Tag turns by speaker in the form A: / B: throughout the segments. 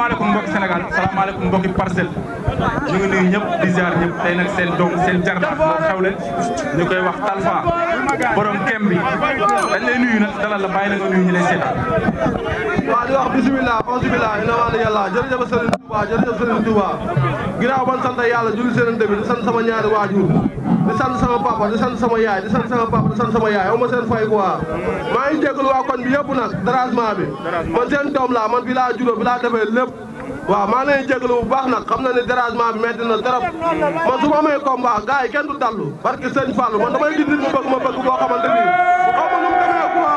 A: salaamaaleykum mbokki Sénégal salaamaaleykum mbokki Parcelles ñu ngi nuyu ñëpp di ziar ñëpp tey nag seen doom seen jarbaat moo xewle ñu koy wax Talfa borom kem bi dañ lay nuyu nag dalal la bàyyi na nga nuyu ñu lay seetaan.
B: waaw di wax bisimilah alhamdulilah ina wàllu yàlla jërëjëf Serigne Touba jërëjëf Serigne Touba ginnaaw ban sant yàlla julli seen bi di sant sama ñaari waajur di sant sama papa di sant sama yaay di sant sama papa di sant sama yaay aw ma seen fay quoi maa ngi jégalu waa koñ bi yëpp nag dérangement bi man seen doom laa man bi laa juróom bi laa defee lépp waaw maa ngi leen jégalu bu baax nag xam na ne dérangement bi metti na trop man su ma amee combat gars yi kenn du dallu parce que sëñ Fallou man damay gis nit mu bëgg ma bëgg boo xamante ni xaw ma nu mu demee quoi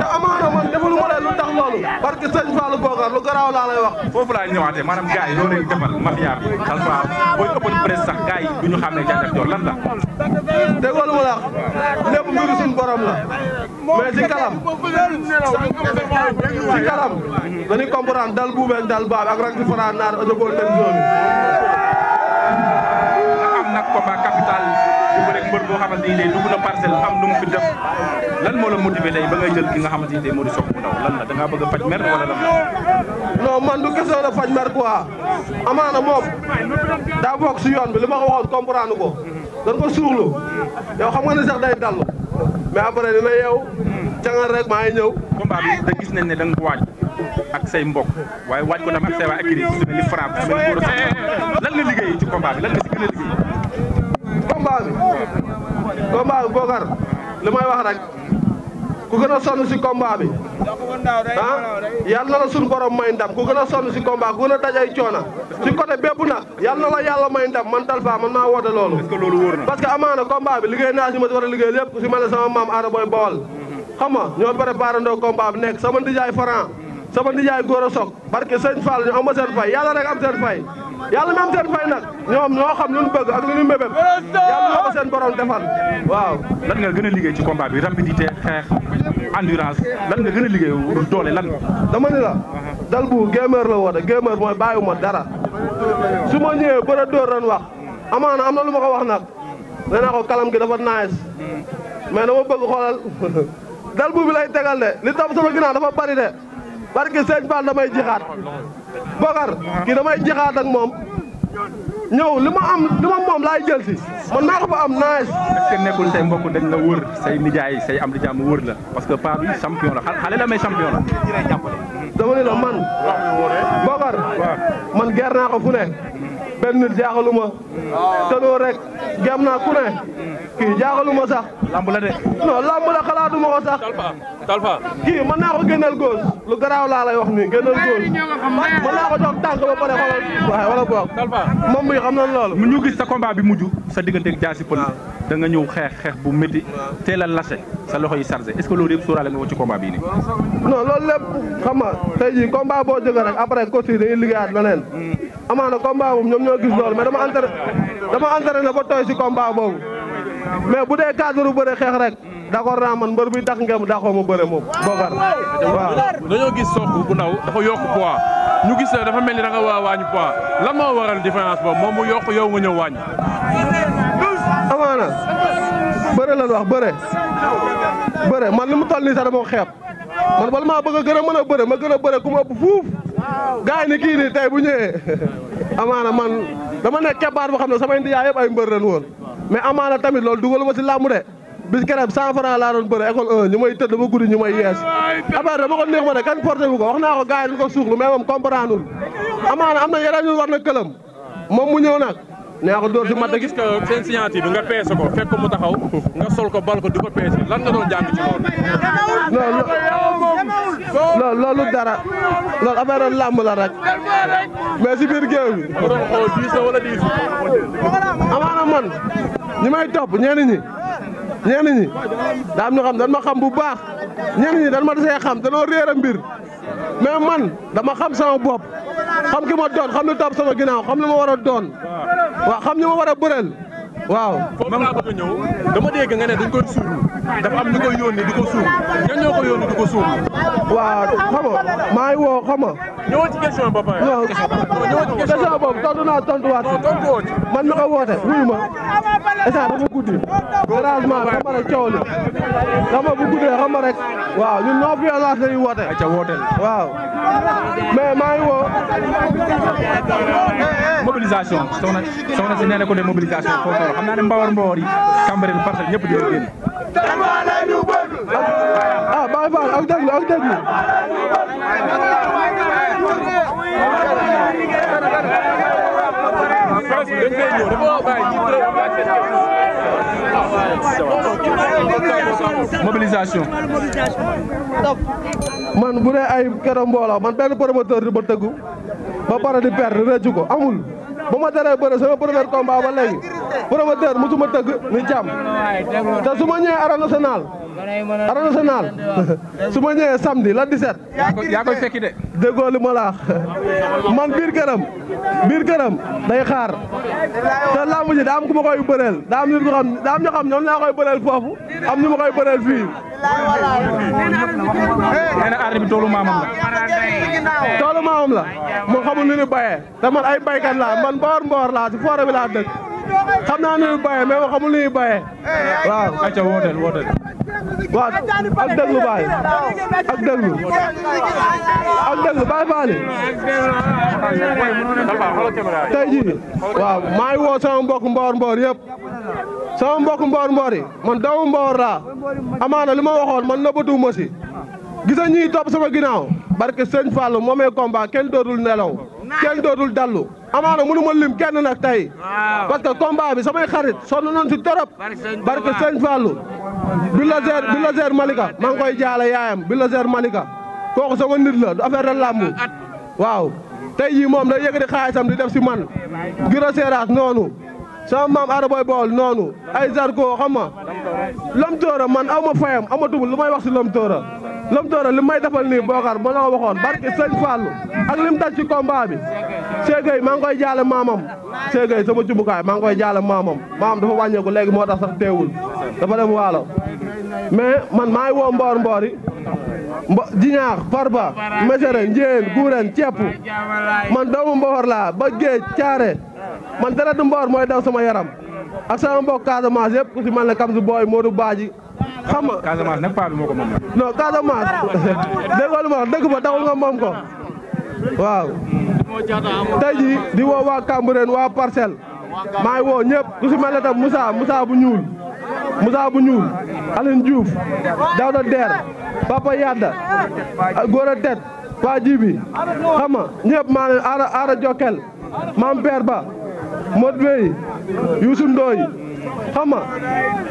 B: te amaana man defalu ma leen lu tax loolu parce que sëñ Fallou Bokar lu garaaw laa lay wax
A: foofu laa ñëwaatee maanaam gars yi loolu lañ defal mafia bi Talfa booy ëppoon presse sax gars yi du ñu xam ne Jaajak Joor lan la
B: déggoo lu ma la wax lépp mbiru suñu borom la mais si kalam dañuy comprendre dal buubeeg dal baab ak rak si faraan naar ëjëbool ten zone
A: nga am nag combat capital bu bëre mbër boo xamante ni dugg na Parcelles am lu mu fi def lan moo la motivé tey ba ngay jël ki nga xamante ni moo di Sokh bu ndaw lan la da ngaa bëgg a faj mer wala lan la
B: non man du question la faj mer quoi amaana moom daa bokk si yoon bi li ma ko waxoon comprendre ko dañ ko suuxlu yow xam nga ne sax day dallu mais après dina yeew cangal rek maa ngi ñëw
A: combat bi da gis nañ ne da nga ko waaj ak say mbokk waaye waaj ko tam ak say waa écrit su mel ni Fra su mel ni Gora Sock lan nga liggéey ci combat bi lan nga si gën a liggéey
B: combat bi Bokar li may wax rek ku gën a sonn si combat bi ah yal na la suñu borom may ndam ku gën a sonn si combat ku gën a daj ay coona si côté bépp nag yal na la yàlla may ndam man Talfa man maa woote loolu.
A: est-ce que loolu wóor na
B: parce que amaana combat bi liggéey naa si ma war a liggéey lépp si ma ne sama maam Aada Boy Bawal xam nga ñoo préparé ndoo combat bi nekk sama ndijaay Franc sama ndijaay Gora Sock parce que sëñ Fall ñu am ma seen fay yàlla rek am seen fay yàlla mi am seen fay nag ñoom ñoo xam lu ñu bëgg ak lu ñu mébét yàlla na ko seen borom defal waaw.
A: lan nga gën a liggéey ci combat bi rapidité xeex endurance lan nga gën a liggéey doole lan.
B: dama ni la dal bu gamer la woote gamer mooy bàyyiwuma dara su ma ñëwee bëre dóor ran wax amaana am na lu ma ko wax nag nee naa ko kalam gi dafa nice mais dama bëgg xoolal dal bu bi lay tegal de li tam sama ginnaaw dafa bari de parce que sëñ Fall damay jixaat Bokar kii damay jixaat ak moom ñëw li ma moom laay jël si man naa ko fa am nice.
A: est-ce que nekkul say mbokk dañ la wër say nijaay say am di jàmm wër la parce que paa bi champion la xale la may champion la.
B: dama ni la man Bokar man ger naa ko fu ne benn nit jaaxaluma tënoo rek gem naa ku ne kii jaaxaluma sax.
A: lamb la de.
B: non lamb la xalaatuma ko sax.
C: Talfa
B: kii mën naa ko génneel góos lu garaaw laa lay wax nii génneel góos mën naa ko jox tànk ba pare xoolal waaye wala boog. moom mi xam na loolu.
A: ñu gis sa combat bi mujj sa diggante ak Diassy Peulh da nga ñëw xeex bu métti teel a lâché sa loxo yi chargé est-ce que loolu yëpp sóoraale nga ko ci combat bii nii.
B: non loolu lépp xam nga tey jii combat boo jógee rek après côté yi dañuy liggéeyaat leneen amaana combat boobu ñoom ñoo gis loolu mais dama entraîné ba tooy si combat boobu mais bu dee cadre bëre xeex rek d'accord naa man mbër bi tax ngeen daxoo ma bëre moom Bokar waaw.
C: dañoo gis Sokh bu ndaw dafa yokk poids ñu gis dafa mel ni da nga wàññi poids lan moo waral différence boobu moom mu yokk yow nga ñëw wàññi.
B: amaana bëre lan wax bëre man li mu toll nii sax dama ko xeeb man bala maa bëgg a gën a mën a bëre ma gën a bëre ku ma ëpp fuuf gars yi ni kii nii tey bu ñëwee amaana man dama nekk keppaar boo xam ne samay ndiyaay yëpp ay mbër ren woon mais amaana tamit loolu dugaluma si làmb de bis keroog 100 francs laa doon bëre école 1 ñu may tëdd ba guddi ñu may yees après dama ko neex ma ne kan porté bu ko wax naa ko gars yi dañ ko suuxlu mais moom comprendre amaana am na yeneen ñu war na këlam moom mu ñëw nag nee ko dóor si mat
C: gis que seen signature bi nga peese ko fekk ko mu taxaw nga sol ko bal ko di ko peese lan nga doon jàng ci loolu
B: loolu dara loolu affaire làmb la rek mais si biir géew bi
C: wala 10
B: amaana man ñi may topp ñenn ñi daa am ñu xam dañ ma xam bu baax ñenn ñi dañ ma desee xam danoo réer a mbir mais man dama xam sama bopp xam ki ma doon xam li topp sama ginnaaw xam li ma war a doon waaw xam ñu ma war a bëreel waaw.
C: foofu laa bëgg a ñëw dama dégg nga ne dañ koy suul dafa am ñu koy yónni di ko suul ñan ñoo ko yónni di ko suul.
B: waaw xam nga maa ngi woo xam nga
C: ñëwoon ci question ba pare.
B: non question boobu tontu naa tontuwaat. man mi ko woote wuyu ma instant dafa guddi. dérangement xam nga rek coow li xam nga bu guddee xam nga rek waaw ñun non violence la ñuy woote.
A: ca wooteel
B: waaw mais maa ngi woo.
A: mobilisation soxna si nee na ko de mobilisation foofu xam naa ne mbawar yi Cambérène Parcelles ñëpp dina génn.
B: ah Baye Fall ak déglu ak déglu.
A: mobilisation.
B: man bu dee ay keroog mbooloo man benn promoteur di ma tëggu ba pare di perdre rëccu ko amul ba ma teree bëre sama premier combat ba léegi promoteur musuma tëgg ni jàmm te su ma ñëwee arène nationale su ma ñëwee samedi la 17.
A: yaa koy fekki de.
B: déggoo li ma la man biir këram day xaar te lamb ji daa am ku ma koy bëreel daa am ñu xam ñoom laa koy bëreel foofu am ñu ma koy bëreel fii.
A: nee na arène bi toolu maamam la.
B: toolu maamam la mu xamul ni ñu bayee te man ay baykat laa man mboor laa si foore bi laa dëkk xam naa ni ñu bayee mais ma xamul ni ñu bayee waaw.
A: ayca wooteel.
B: waaw ak déglu baay ak déglu baay faali tey jii waaw maa ngi woo sama mbokk mboor yëpp sama mbokk mboor yi man doomu mboor laa amaana li ma waxoon man nëbbatuwuma si gisa ñii topp sama ginnaaw barke sëñ Fallou moomee combat kenn dootul nelaw kenn dootul dallu amaana mënu ma lim kenn nag tey parce que combat bi samay xarit sonn nañ si torop barke sëñ Fallou Bulldozer Malika maa ngi koy jaale yaayam Bulldozer Malika kooku sama nit la du affaire de làmb waaw tey jii moom day yëkkati xaalisam di def si man Giro Seras noonu sama maam Ada Boy Baol noonu ay Zarko xam nga Lom Toora man aw ma fayam amatuma lu may wax si Lom Toora li may defal nii Bokar ma la ko waxoon barke sëñ Fallou ak lim daj ci combat bi Ségueye maa ngi koy jaale maamam Ségueye sama jumbukaay maa ngi koy jaale maamam dafa wàññeeku léegi moo tax sax teewul dafa dem waalo mais man maa ngi woo mboor yi Jiñaax Farba Mesere Njéen Guuren Cepp man doomu Mboor laa ba géej caare man deretu Mboor mooy daw sama yaram ak sama mbokk Casamance yëpp ku si mel ne Kamsu Booy Modou Badji xam nga
A: Casamance nag paa bi moo ko moom.
B: non Casamance déggoo lu ma wax dëgg ba taxul nga moom ko waaw. tey jii di woo waa Cambérène waa Parcelles maa ngi woo ñëpp ku si mel ne tam Moussa bu ñuul Aline Diouf Daouda Der Papa Yadda Gora Tet waa Jibi xam nga ñëpp maa leen aara Jokkel Mam Père Ba Modou Bey Youssou Ndoye xam nga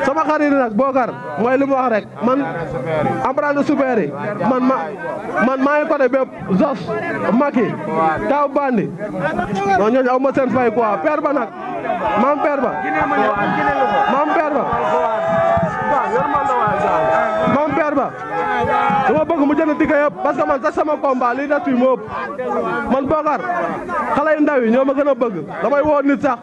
B: sama xarit nag Bokar mooy li mu wax rek man emprunté super yi man maa ngi côté bépp Zos Maki Kaw Bandi non ñooñu aw ma seen fay quoi Père Ba nag Mam Père Ba dama bëgg mu jënd ticket yëpp parce que man sax sama combat lii des fii moo ëpp man Bokar xale yu ndaw yi ñoo ma gën a bëgg damay woo nit sax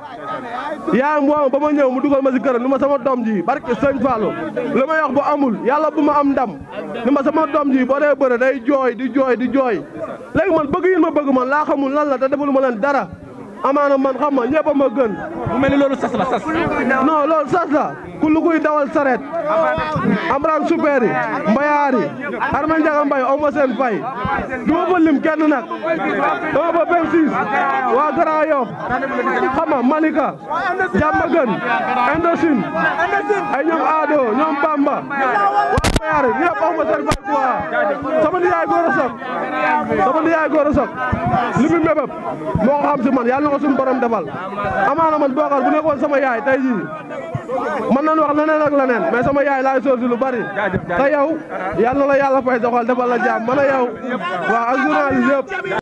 B: yaayam woo ba ma ñëw mu dugal ma si këram ni ma sama doom ji barke sëñ Fallou li may wax bu amul yàlla bu ma am ndam ni ma sama doom ji boo dee bëre day jooy di jooy léegi man bëgg yi ma bëgg man laa xamul lan la te defulu ma leen dara amaana man xam nga ñëpp a ma gën.
A: mu mel ni loolu sas la sas.
B: non loolu sas la ku lu kuy dawal saret Amran super yi Mbayaar yi Arma Ndiaga Mbaye aw ma seen fay du ma fa lim kenn nag dama fa bem siis waa Grand Yoff xam nga Malika Diamaguène Indochine ay ñoom Ado ñoom Bamba waa Mbayaar yi ñëpp aw ma seen fay quoi sama nijaay góor a sok li mu mébéb moo ko xam si man yàlla na ko suñu borom defal amaana man Bokar bu nekkoon sama yaay tey jii mën nañu wax leneen ak leneen mais sama yaay laay sóor si lu bari te yow yàlla na la yàlla fay doxal defal la jàmm man a yow waaw ak journaliste yëpp